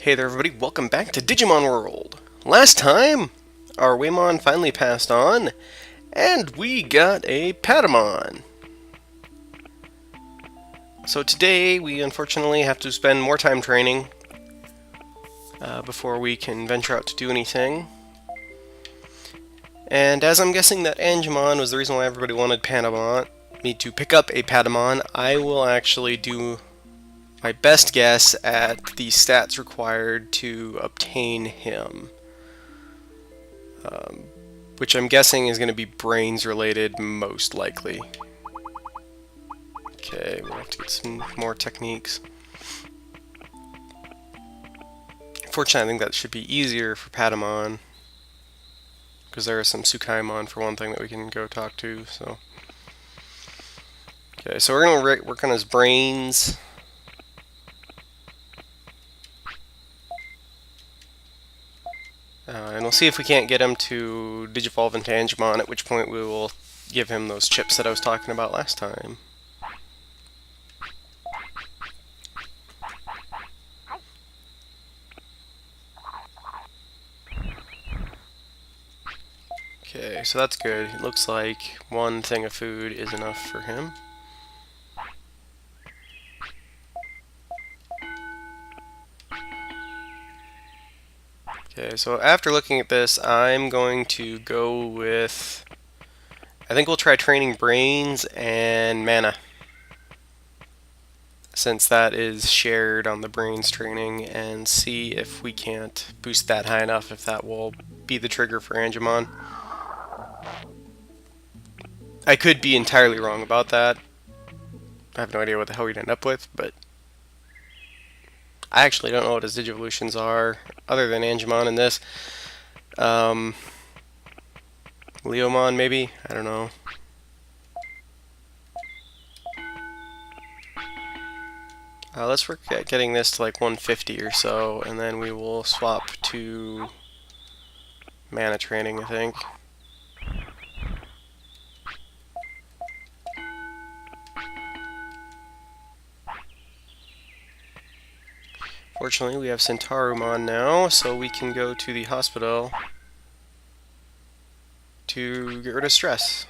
Hey there everybody, welcome back to Digimon World. Last time, our Waymon finally passed on, and we got a Patamon. So today, we unfortunately have to spend more time training before we can venture out to do anything. And as I'm guessing that Angemon was the reason why everybody wanted me to pick up a Patamon, I will actually do my best guess at the stats required to obtain him. Which I'm guessing is going to be brains related, most likely. Okay, we'll have to get some more techniques. Fortunately, I think that should be easier for Patamon, because there are some Tsukaimon, for one thing, that we can go talk to, so... Okay, so we're going to work on his brains. And we'll see if we can't get him to Digivolve into Angemon, at which point we will give him those chips that I was talking about last time. Okay, so that's good. It looks like one thing of food is enough for him. Okay, so after looking at this, I'm going to go with... I think we'll try training brains and mana, since that is shared on the brains training, and see if we can't boost that high enough, if that will be the trigger for Angemon. I could be entirely wrong about that. I have no idea what the hell we'd end up with, but I actually don't know what his Digivolutions are, other than Angemon in this. Leomon, maybe? I don't know. Let's work at getting this to like 150 or so, and then we will swap to mana training, I think. Fortunately, we have Centarumon now, so we can go to the hospital to get rid of stress.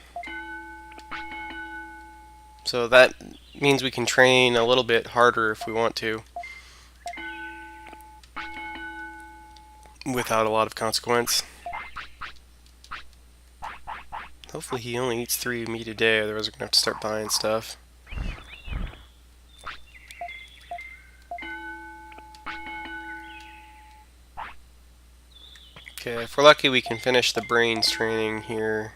So that means we can train a little bit harder if we want to, without a lot of consequence. Hopefully he only eats 3 meat a day, otherwise we're going to have to start buying stuff. Okay, if we're lucky we can finish the brains training here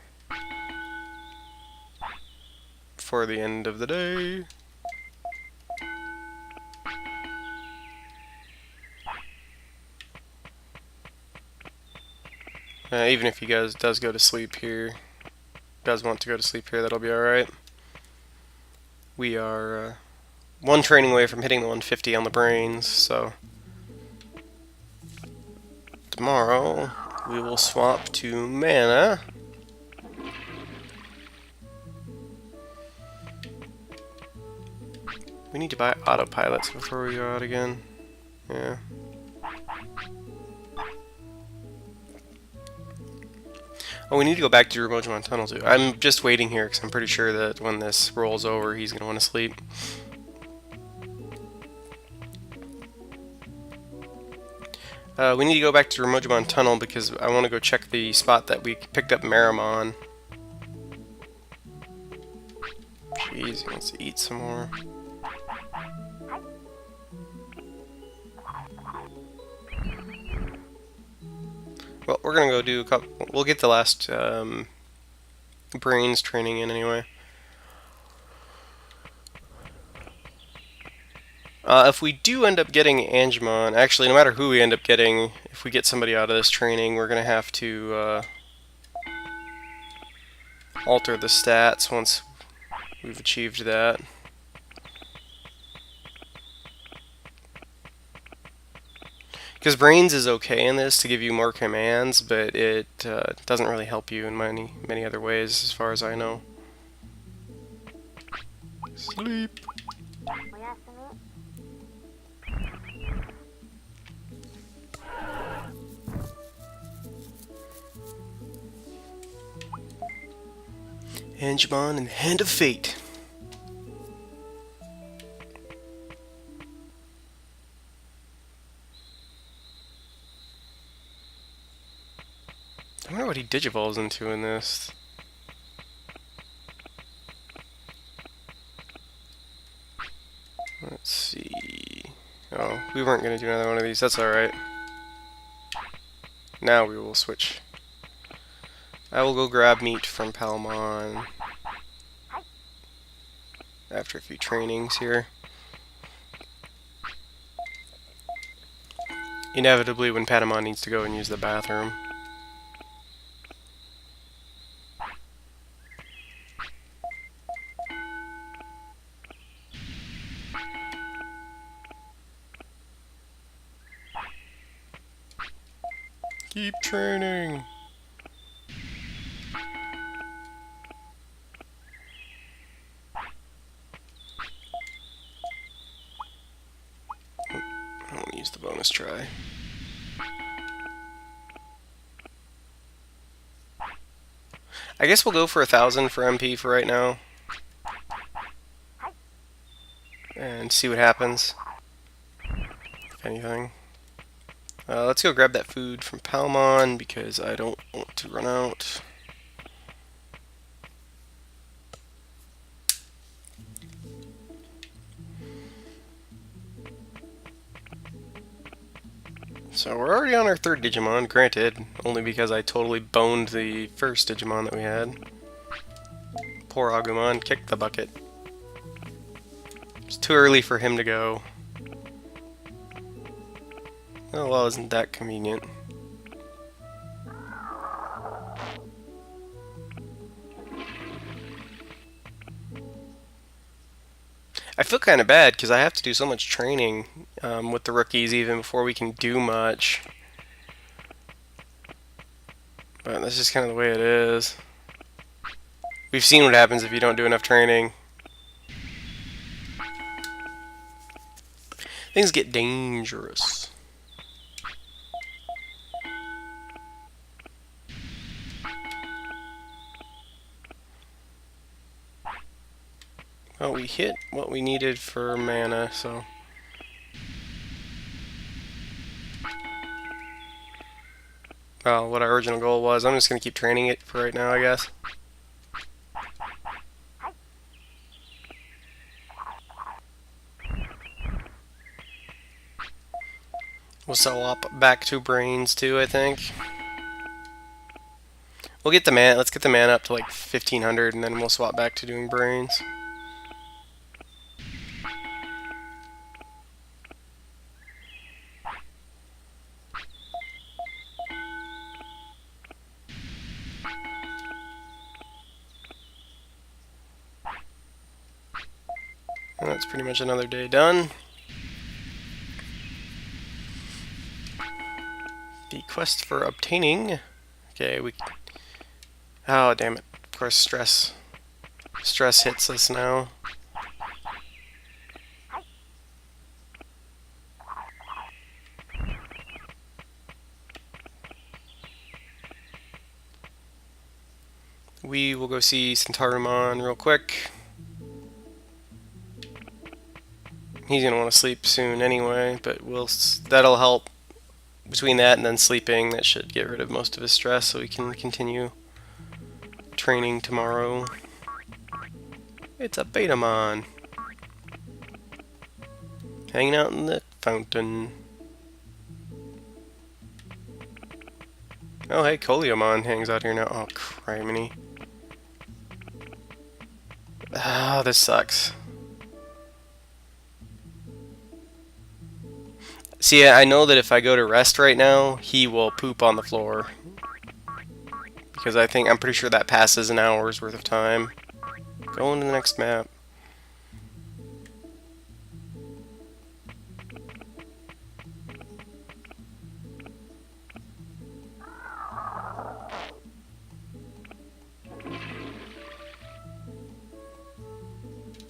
before the end of the day. Even if he does go to sleep here, does want to go to sleep here, that'll be alright. We are one training away from hitting the 150 on the brains, so tomorrow we will swap to mana. We need to buy autopilots before we go out again. Yeah. Oh, we need to go back to Digimon Tunnel too. I'm just waiting here because I'm pretty sure that when this rolls over, he's going to want to sleep. We need to go back to Digimon Tunnel because I want to go check the spot that we picked up Marimon. Jeez, he wants to eat some more. Well, we're gonna go do a couple. We'll get the last brains training in anyway. If we do end up getting Angemon, actually, no matter who we end up getting, if we get somebody out of this training, we're gonna have to alter the stats once we've achieved that. Because brains is okay in this to give you more commands, but it doesn't really help you in many other ways, as far as I know. Sleep. Angemon and the Hand of Fate. I wonder what he digivolves into in this. Let's see. Oh, we weren't going to do another one of these. That's alright. Now we will switch. I will go grab meat from Palmon after a few trainings here. Inevitably, when Patamon needs to go and use the bathroom. Keep training. I want to use the bonus try. I guess we'll go for 1,000 for MP for right now. And see what happens. If anything. Let's go grab that food from Palmon because I don't want to run out. So we're already on our third Digimon, granted, only because I totally boned the first Digimon that we had. Poor Agumon, kicked the bucket. It's too early for him to go. Oh well, isn't that convenient? I feel kind of bad because I have to do so much training with the rookies even before we can do much. But that's just kind of the way it is. We've seen what happens if you don't do enough training. Things get dangerous. Well, we hit what we needed for mana, so... Well, what our original goal was. I'm just going to keep training it for right now, I guess. We'll swap back to brains too, I think. We'll get the mana. Let's get the mana up to like 1,500, and then we'll swap back to doing brains. And that's pretty much another day done. The quest for obtaining. Okay, we. Oh, damn it. Of course, stress. Stress hits us now. We will go see Centaurimon real quick. He's gonna want to sleep soon anyway, but that'll help. Between that and then sleeping, that should get rid of most of his stress so we can continue training tomorrow. It's a Betamon. Hanging out in the fountain. Oh hey, Coleomon hangs out here now. Oh, criminy. Ah, this sucks. See, I know that if I go to rest right now, he will poop on the floor. Because I'm pretty sure that passes an hour's worth of time. Going to the next map.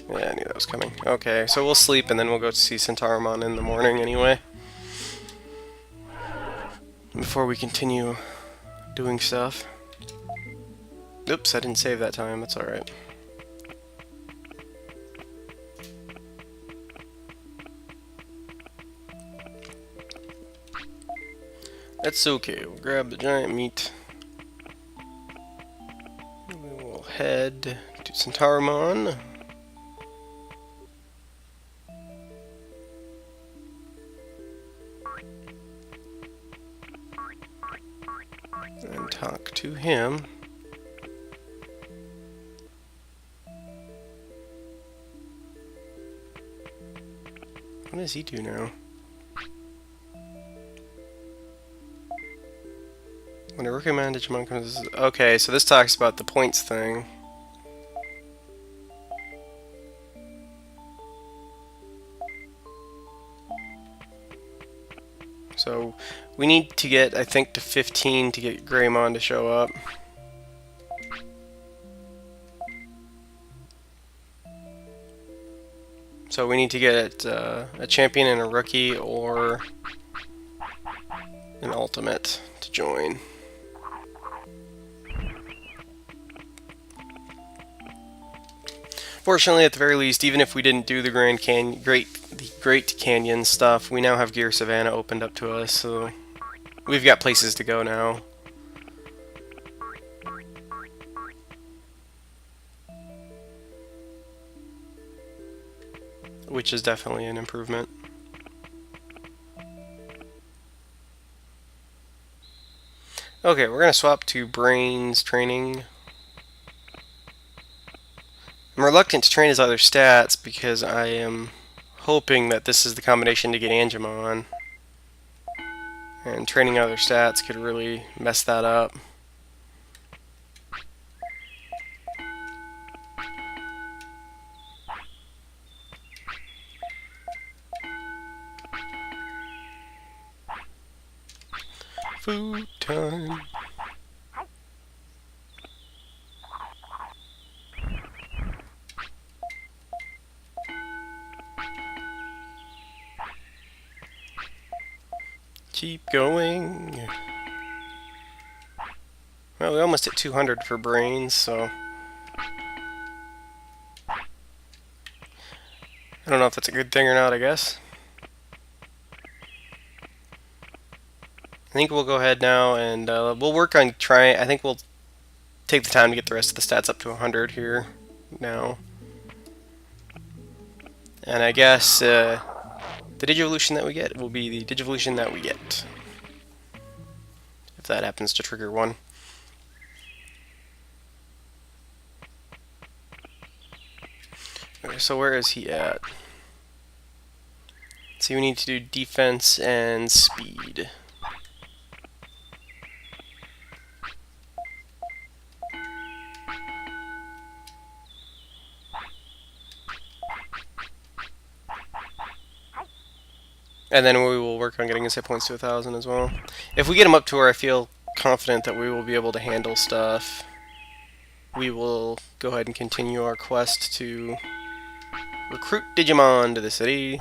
Yeah, I knew that was coming. Okay, so we'll sleep and then we'll go see Centaurimon in the morning anyway. Before we continue doing stuff. Oops, I didn't save that time. That's alright. That's okay. We'll grab the giant meat. We will head to Centaurimon. And talk to him. What does he do now? When I recommend Digimon comes... Okay, so this talks about the points thing. So we need to get, I think, to 15 to get Greymon to show up. So we need to get a champion and a rookie or an ultimate to join. Fortunately, at the very least, even if we didn't do the Great Canyon stuff, we now have Gear Savannah opened up to us, so we've got places to go now. Which is definitely an improvement. Okay, we're gonna swap to Brains training. I'm reluctant to train his other stats because I am hoping that this is the combination to get Angemon. And training other stats could really mess that up. Food time. Keep going. Well, we almost hit 200 for Brains, so I don't know if that's a good thing or not, I guess. I think we'll go ahead now and we'll work on trying. I think we'll take the time to get the rest of the stats up to 100 here now. And I guess the Digivolution that we get will be the Digivolution that we get. If that happens to trigger one. Okay, so where is he at? So we need to do defense and speed. And then we will work on getting his hit points to 1,000 as well. If we get him up to where I feel confident that we will be able to handle stuff, we will go ahead and continue our quest to recruit Digimon to the city.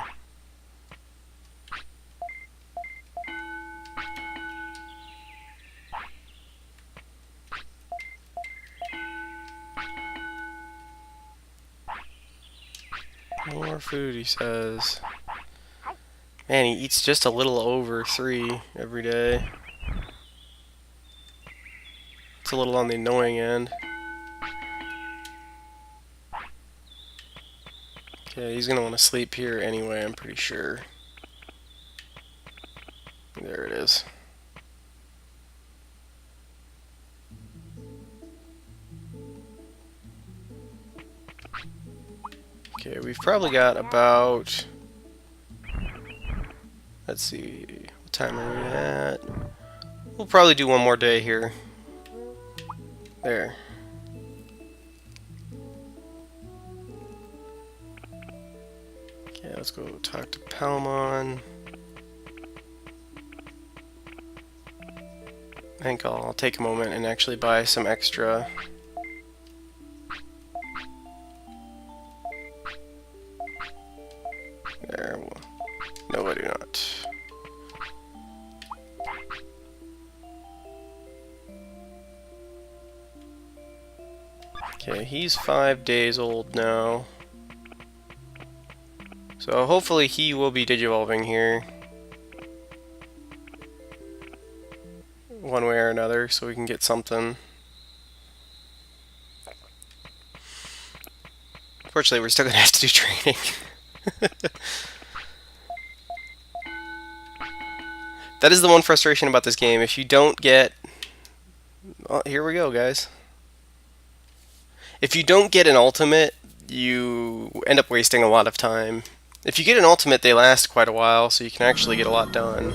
More food, he says. Man, he eats just a little over 3 every day. It's a little on the annoying end. Okay, he's gonna want to sleep here anyway, I'm pretty sure. There it is. Okay, we've probably got about... Let's see, what time are we at? We'll probably do one more day here. There. Okay, let's go talk to Palmon. I think I'll take a moment and actually buy some extra. There. No, I do not. Okay, he's 5 days old now. So hopefully he will be digivolving here. One way or another, so we can get something. Unfortunately, we're still going to have to do training. That is the one frustration about this game. If you don't get... Well, here we go, guys. If you don't get an ultimate, you end up wasting a lot of time. If you get an ultimate, they last quite a while, so you can actually get a lot done.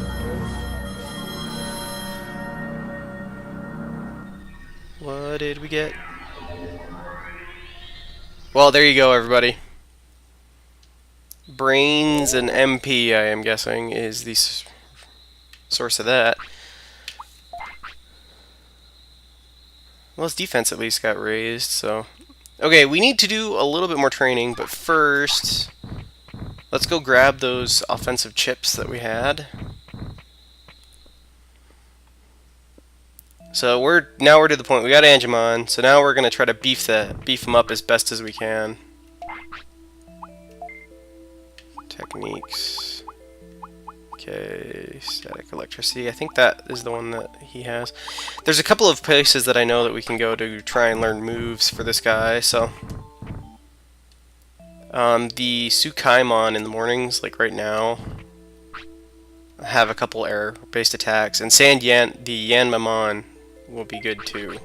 What did we get? Well, there you go, everybody. Brains and MP, I am guessing, is the source of that. Well, his defense at least got raised, so... Okay, we need to do a little bit more training, but first... Let's go grab those offensive chips that we had. So we're to the point, we got Angemon, so now we're going to try to beef him up as best as we can. Techniques. Okay, static electricity. I think that is the one that he has. There's a couple of places that I know that we can go to try and learn moves for this guy, so... the Sukaimon in the mornings, like right now, have a couple air-based attacks, and the Yanmamon will be good too.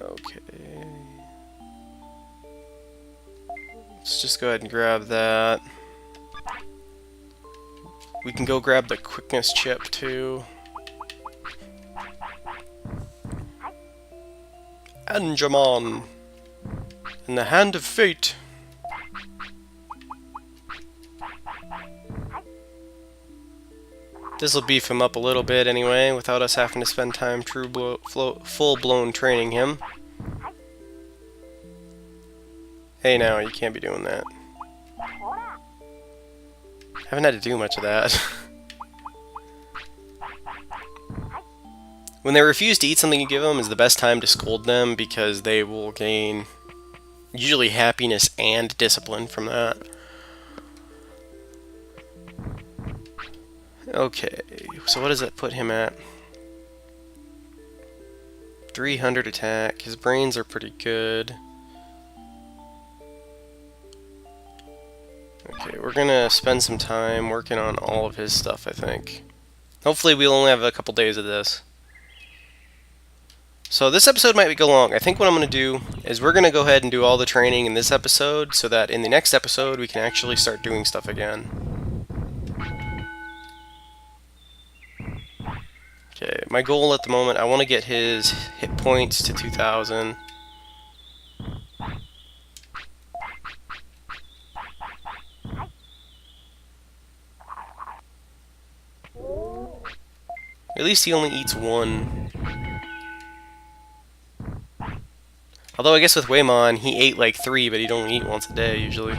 Okay. Let's just go ahead and grab that. We can go grab the quickness chip too. Angemon in the hand of fate. This will beef him up a little bit anyway, without us having to spend time full-blown training him. Hey now, you can't be doing that. Haven't had to do much of that. When they refuse to eat something you give them is the best time to scold them, because they will gain usually happiness and discipline from that. Okay, so what does that put him at? 300 attack. His brains are pretty good. Okay, we're gonna spend some time working on all of his stuff, I think. Hopefully we'll only have a couple days of this. So this episode might go long. I think what I'm going to do is we're going to go ahead and do all the training in this episode so that in the next episode we can actually start doing stuff again. Okay, my goal at the moment, I want to get his hit points to 2,000. At least he only eats one. Although I guess with Waymon, he ate like 3, but he'd only eat once a day usually.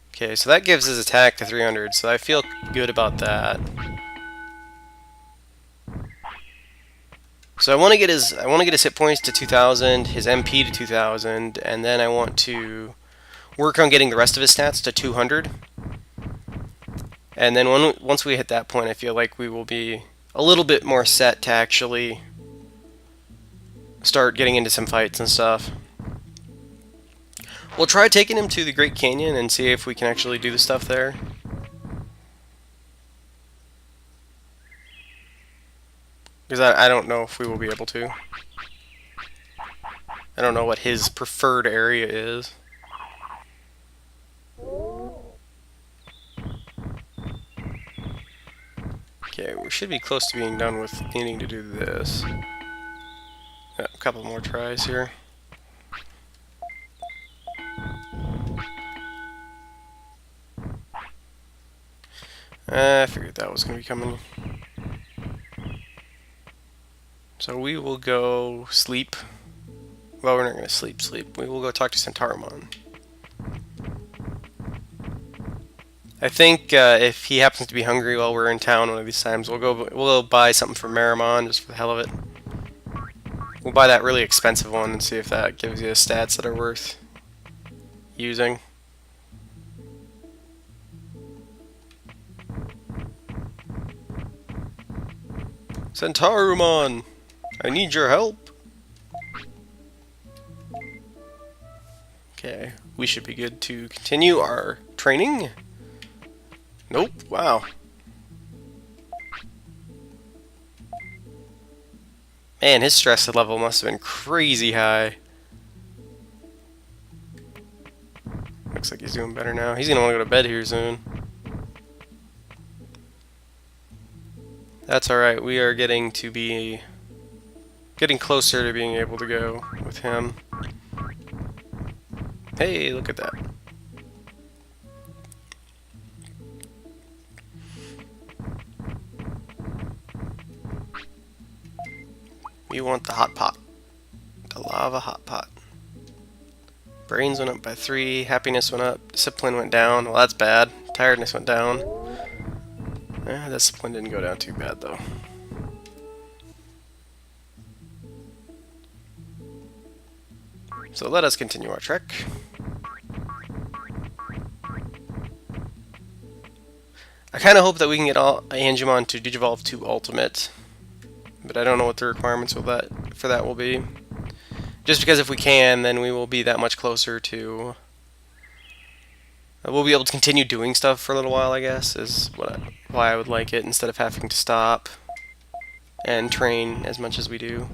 Okay, so that gives his attack to 300, so I feel good about that. So I want to get his hit points to 2,000, his MP to 2,000, and then I want to work on getting the rest of his stats to 200. And then once we hit that point, I feel like we will be a little bit more set to actually start getting into some fights and stuff. We'll try taking him to the Great Canyon and see if we can actually do the stuff there. Because I don't know if we will be able to. I don't know what his preferred area is. Okay, we should be close to being done with needing to do this. Yeah, a couple more tries here. I figured that was going to be coming. So we will go sleep. Well, we're not going to sleep. We will go talk to Centauromon. I think if he happens to be hungry while we're in town one of these times, we'll go buy something for Marimon just for the hell of it. We'll buy that really expensive one and see if that gives you stats that are worth using. Centarumon, I need your help. Okay, we should be good to continue our training. Nope, wow. Man, his stress level must have been crazy high. Looks like he's doing better now. He's gonna want to go to bed here soon. That's alright, we are getting closer to being able to go with him. Hey, look at that. You want the hot pot. The lava hot pot. Brains went up by 3, happiness went up, discipline went down. Well, that's bad. Tiredness went down. Discipline didn't go down too bad, though. So let us continue our trek. I kind of hope that we can get all Angemon to Digivolve to Ultimate, but I don't know what the requirements for that will be. Just because if we can, then we will be that much closer to... we'll be able to continue doing stuff for a little while, I guess, is why I would like it, instead of having to stop and train as much as we do.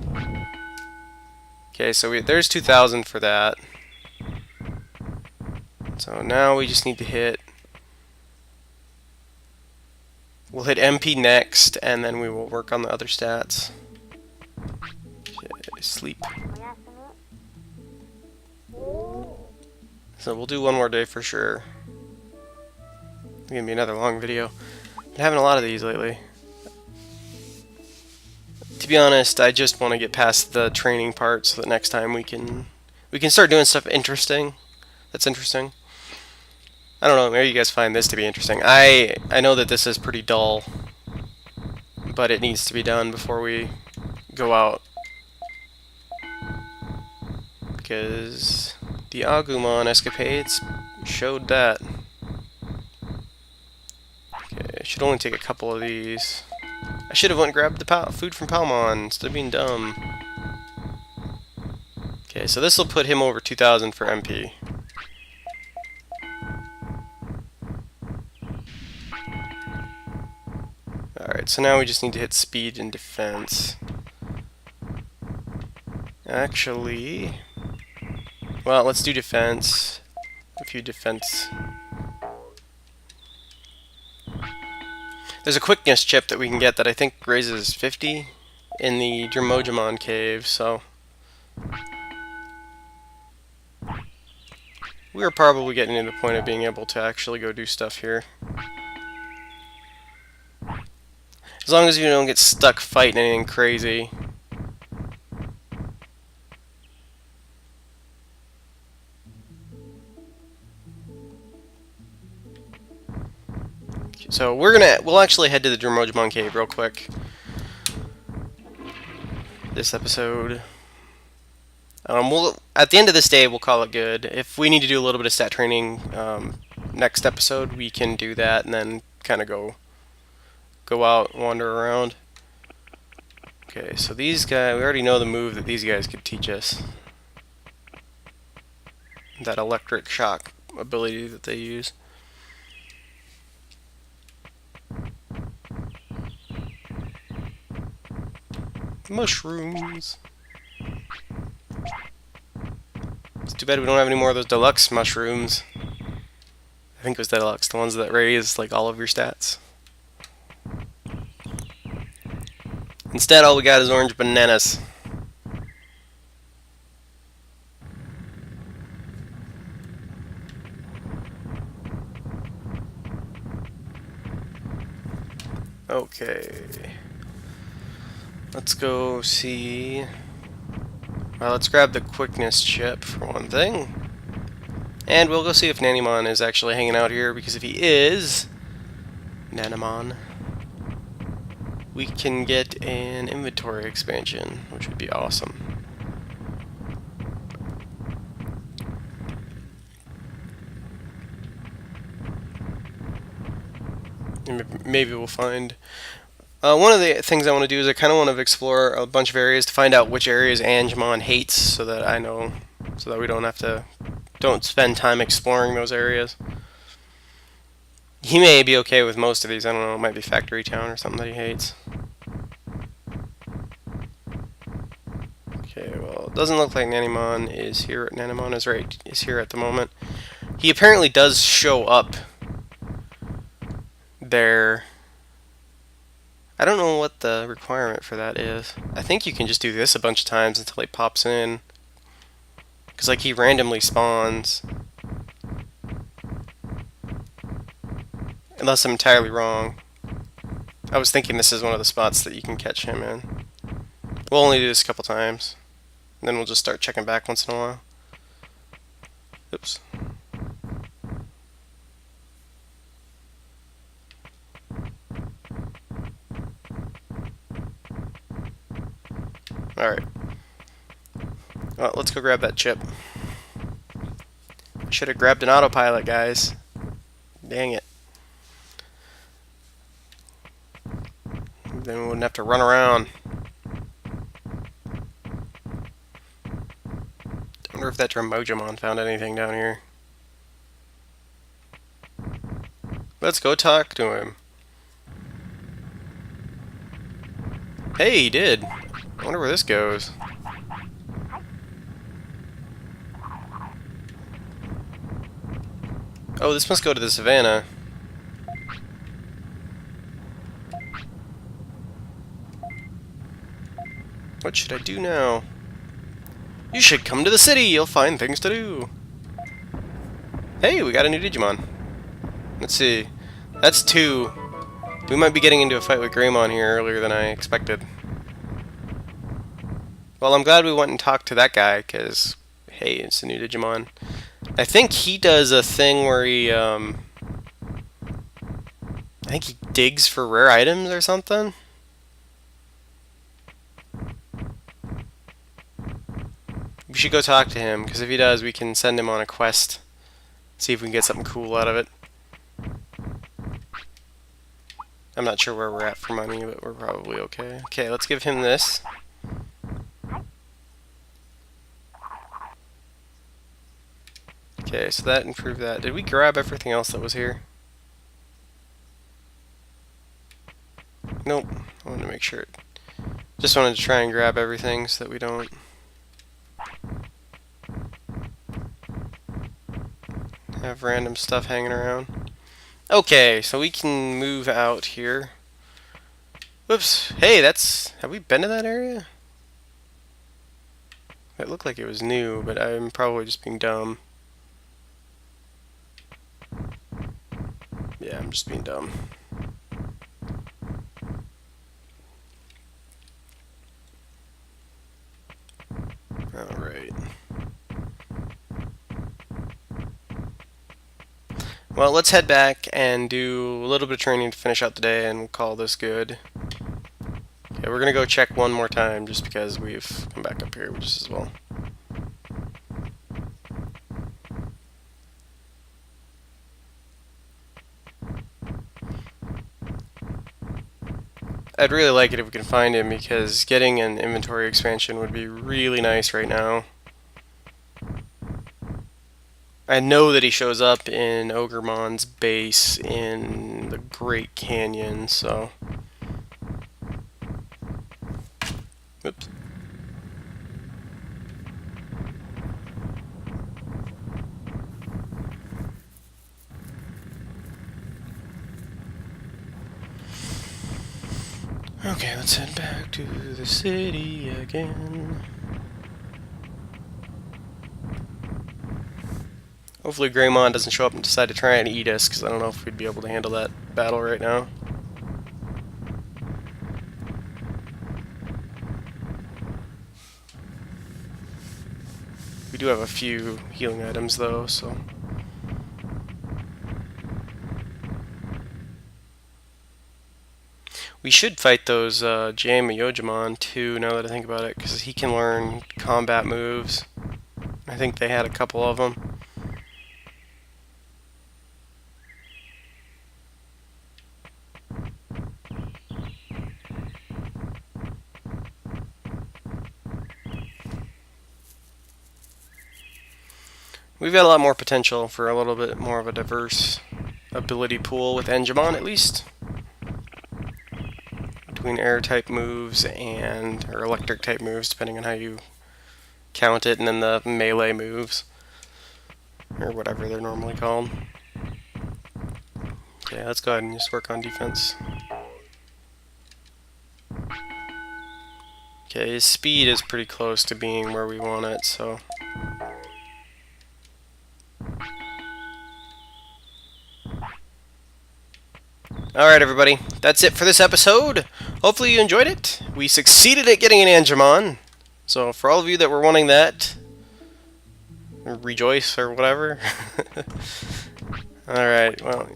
Okay, so there's 2,000 for that. So now we just need to hit... We'll hit MP next, and then we will work on the other stats. Okay, sleep. So we'll do one more day for sure. It's gonna be another long video. Been having a lot of these lately. To be honest, I just want to get past the training part so that next time we can start doing stuff interesting. That's interesting. I don't know, maybe you guys find this to be interesting. I know that this is pretty dull, but it needs to be done before we go out. Because the Agumon escapades showed that. Okay, I should only take a couple of these. I should have went and grabbed the food from Palmon instead of being dumb. Okay, so this will put him over 2,000 for MP. Alright, so now we just need to hit speed and defense. Actually... well, let's do defense. A few defense. There's a quickness chip that we can get that I think raises 50 in the Digimon cave, so... we're probably getting to the point of being able to actually go do stuff here. As long as you don't get stuck fighting anything crazy. So we'll actually head to the Digimon cave real quick. This episode. At the end of this day, we'll call it good. If we need to do a little bit of stat training next episode, we can do that and then kind of go out, wander around. Okay, so these guys, we already know the move that these guys could teach us. That electric shock ability that they use. Mushrooms. It's too bad we don't have any more of those deluxe mushrooms. I think it was deluxe, the ones that raise like all of your stats. Instead, all we got is orange bananas. Okay. Let's go see... well, let's grab the quickness chip for one thing. And we'll go see if Nanimon is actually hanging out here, because if he is... Nanimon... we can get an inventory expansion, which would be awesome. And maybe we'll find. One of the things I want to do is I kind of want to explore a bunch of areas to find out which areas Angemon hates, so that I know, so that we don't spend time exploring those areas. He may be okay with most of these. I don't know. It might be Factory Town or something that he hates. Okay, well, it doesn't look like Nanimon is here. Nanimon is here at the moment. He apparently does show up there. I don't know what the requirement for that is. I think you can just do this a bunch of times until he pops in. Because, like, he randomly spawns. Unless I'm entirely wrong. I was thinking this is one of the spots that you can catch him in. We'll only do this a couple times. And then we'll just start checking back once in a while. Oops. Alright. Well, let's go grab that chip. I should have grabbed an autopilot, guys. Dang it. Then we wouldn't have to run around. I wonder if that Dremojimon found anything down here. Let's go talk to him. Hey, he did. I wonder where this goes. Oh, this must go to the savannah. What should I do now? You should come to the city. You'll find things to do. Hey, we got a new Digimon. Let's see. That's 2. We might be getting into a fight with Greymon here earlier than I expected. Well, I'm glad we went and talked to that guy, because, hey, it's a new Digimon. I think he does a thing where he, I think he digs for rare items or something. We should go talk to him, because if he does, we can send him on a quest. See if we can get something cool out of it. I'm not sure where we're at for money, but we're probably okay. Okay, let's give him this. Okay, so that improved that. Did we grab everything else that was here? Nope. I wanted to make sure. Just wanted to try and grab everything so that we don't have random stuff hanging around. Okay, so we can move out here. Whoops. Hey, have we been to that area? It looked like it was new, but I'm probably just being dumb. Yeah, I'm just being dumb. Alright. Well, let's head back and do a little bit of training to finish out the day, and we'll call this good. Okay, we're gonna go check one more time just because we've come back up here just as well. I'd really like it if we can find him, because getting an inventory expansion would be really nice right now. I know that he shows up in Ogremon's base in the Great Canyon, so... Oops. Okay, let's head back to the city again. Hopefully Greymon doesn't show up and decide to try and eat us, because I don't know if we'd be able to handle that battle right now. We do have a few healing items though, so... We should fight those Yojimon too, now that I think about it, because he can learn combat moves. I think they had a couple of them. we've got a lot more potential for a little bit more of a diverse ability pool with Enjamon, at least. Between air-type moves and, or electric-type moves, depending on how you count it, and then the melee moves, or whatever they're normally called. Okay, let's go ahead and just work on defense. Okay, his speed is pretty close to being where we want it, so... Alright everybody, that's it for this episode. Hopefully you enjoyed it. We succeeded at getting an Angemon. So for all of you that were wanting that, rejoice or whatever. Alright, well,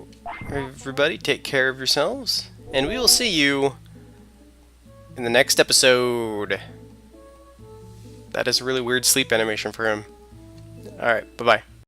everybody take care of yourselves, and we will see you in the next episode. That is a really weird sleep animation for him. Alright, bye-bye.